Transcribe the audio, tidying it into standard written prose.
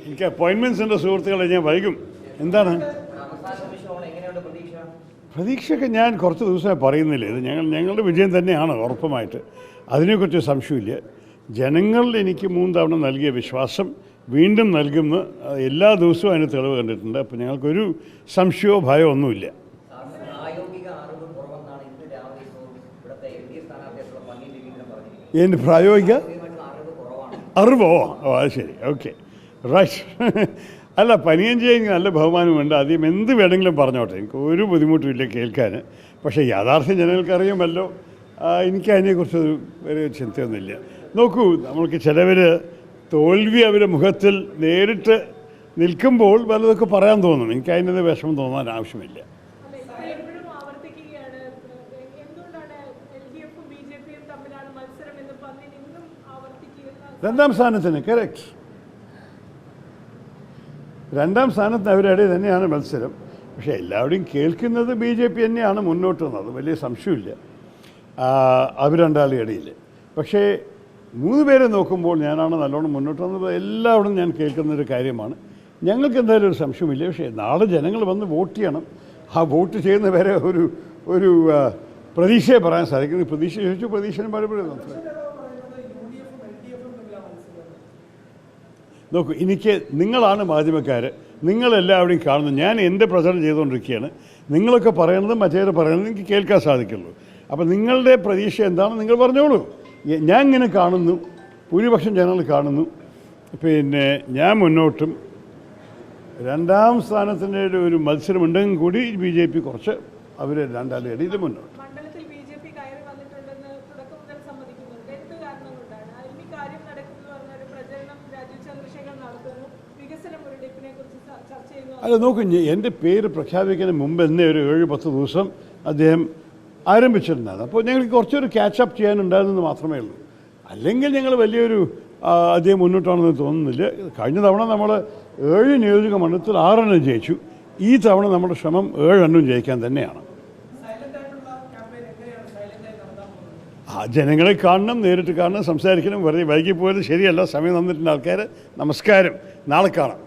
എനിക്ക് അപ്പോയിൻമെൻറ്റ്സ് ഉണ്ട് സുഹൃത്തുക്കളെ, ഞാൻ വൈകും. എന്താണ് പ്രതീക്ഷയൊക്കെ ഞാൻ കുറച്ച് ദിവസമായി പറയുന്നില്ല. ഇത് ഞങ്ങളുടെ വിജയം തന്നെയാണ് ഉറപ്പുമായിട്ട്, അതിനെക്കുറിച്ച് സംശയമില്ല. ജനങ്ങൾ എനിക്ക് 3 തവണ നൽകിയ വിശ്വാസം വീണ്ടും നൽകുമെന്ന് എല്ലാ ദിവസവും അതിന് തെളിവ് കണ്ടിട്ടുണ്ട്. അപ്പോൾ ഞങ്ങൾക്കൊരു സംശയമോ ഭയമോ ഒന്നുമില്ല. എൻ്റെ പ്രായോഗിക അറിവോ? അത് ശരി, ഓക്കെ, റൈറ്റ്. അല്ല, പനിയം ചെയ്യുന്ന നല്ല ബഹുമാനമുണ്ട്. ആദ്യം എന്ത് വേണമെങ്കിലും പറഞ്ഞോട്ടെ, എനിക്ക് ഒരു ബുദ്ധിമുട്ടുമില്ല കേൾക്കാൻ. പക്ഷേ യാഥാർത്ഥ്യം ജനങ്ങൾക്കറിയുമല്ലോ. എനിക്ക് അതിനെക്കുറിച്ച് ഒരു ചിന്തയൊന്നുമില്ല. നോക്കൂ, നമ്മൾക്ക് ചിലവർ തോൽവി അവരുടെ മുഖത്തിൽ നേരിട്ട് നിൽക്കുമ്പോൾ വല്ലതൊക്കെ പറയാൻ തോന്നും. എനിക്ക് അതിനത് വിഷമം തോന്നാൻ ആവശ്യമില്ല. 2ാം സ്ഥാനത്തിന് കറക്റ്റ്, 2ാം സ്ഥാനത്ത് അവരുടെ തന്നെയാണ് മത്സരം. പക്ഷേ എല്ലാവരുടെയും കേൾക്കുന്നത് BJP തന്നെയാണ് മുന്നോട്ട് വന്നത്, വലിയ സംശയമില്ല അവർ രണ്ടാളുടെ ഇടയിൽ. പക്ഷേ 3 പേരെ നോക്കുമ്പോൾ ഞാനാണ് നല്ലോണം മുന്നോട്ട് വന്നത്. എല്ലാവരും ഞാൻ കേൾക്കുന്നൊരു കാര്യമാണ്. ഞങ്ങൾക്ക് എന്തായാലും ഒരു സംശയമില്ല. പക്ഷേ നാളെ ജനങ്ങൾ വന്ന് വോട്ട് ചെയ്യണം. ആ വോട്ട് ചെയ്യുന്ന വരെ ഒരു പ്രതീക്ഷയെ പറയാൻ സാധിക്കുന്നു. പ്രതീക്ഷ ചോദിച്ചു, പ്രതീക്ഷയും പലപ്പോഴും നോക്കൂ, എനിക്ക് നിങ്ങളാണ് മാധ്യമക്കാർ, നിങ്ങളെല്ലാവരുടെയും കാണുന്നു. ഞാൻ എൻ്റെ പ്രചരണം ചെയ്തുകൊണ്ടിരിക്കുകയാണ്. നിങ്ങളൊക്കെ പറയുന്നത് മറ്റേവർ പറയുന്നത് എനിക്ക് കേൾക്കാൻ സാധിക്കുള്ളൂ. അപ്പോൾ നിങ്ങളുടെ പ്രതീക്ഷ എന്താണെന്ന് നിങ്ങൾ പറഞ്ഞോളൂ. ഞാൻ ഇങ്ങനെ കാണുന്നു, ഭൂരിപക്ഷം ജനങ്ങൾ കാണുന്നു. പിന്നെ ഞാൻ മുന്നോട്ടും 2ാം സ്ഥാനത്തിൻ്റെ ഒരു മത്സരമുണ്ടെങ്കിൽ കൂടി BJP കുറച്ച് അവർ രണ്ടാളുടെ ഇടയിൽ മുന്നോട്ട്. അല്ല, നോക്കൂ, എൻ്റെ പേര് പ്രഖ്യാപിക്കുന്നതിന് മുമ്പ് തന്നെ ഒരു 7-10 ദിവസം അദ്ദേഹം ആരംഭിച്ചിട്ടുണ്ടായിരുന്നു. അപ്പോൾ ഞങ്ങൾക്ക് കുറച്ചൊരു ക്യാച്ചപ്പ് ചെയ്യാനുണ്ടായിരുന്നെന്ന് മാത്രമേ ഉള്ളൂ. അല്ലെങ്കിൽ ഞങ്ങൾ വലിയൊരു അദ്ദേഹം മുന്നോട്ടാണെന്ന് തോന്നുന്നില്ല. കഴിഞ്ഞ തവണ നമ്മൾ 7 നിയോജക മണ്ഡലത്തിൽ 6 എണ്ണം ജയിച്ചു. ഈ തവണ നമ്മുടെ ശ്രമം 7 എണ്ണം ജയിക്കാൻ തന്നെയാണ്. ജനങ്ങളെ കാണണം, നേരിട്ട് കാണണം, സംസാരിക്കണം. വെറുതെ വൈകി പോയത് ശരിയല്ല. സമയം തന്നിട്ടുണ്ട് ആൾക്കാർ. നമസ്കാരം, നാളെ കാണാം.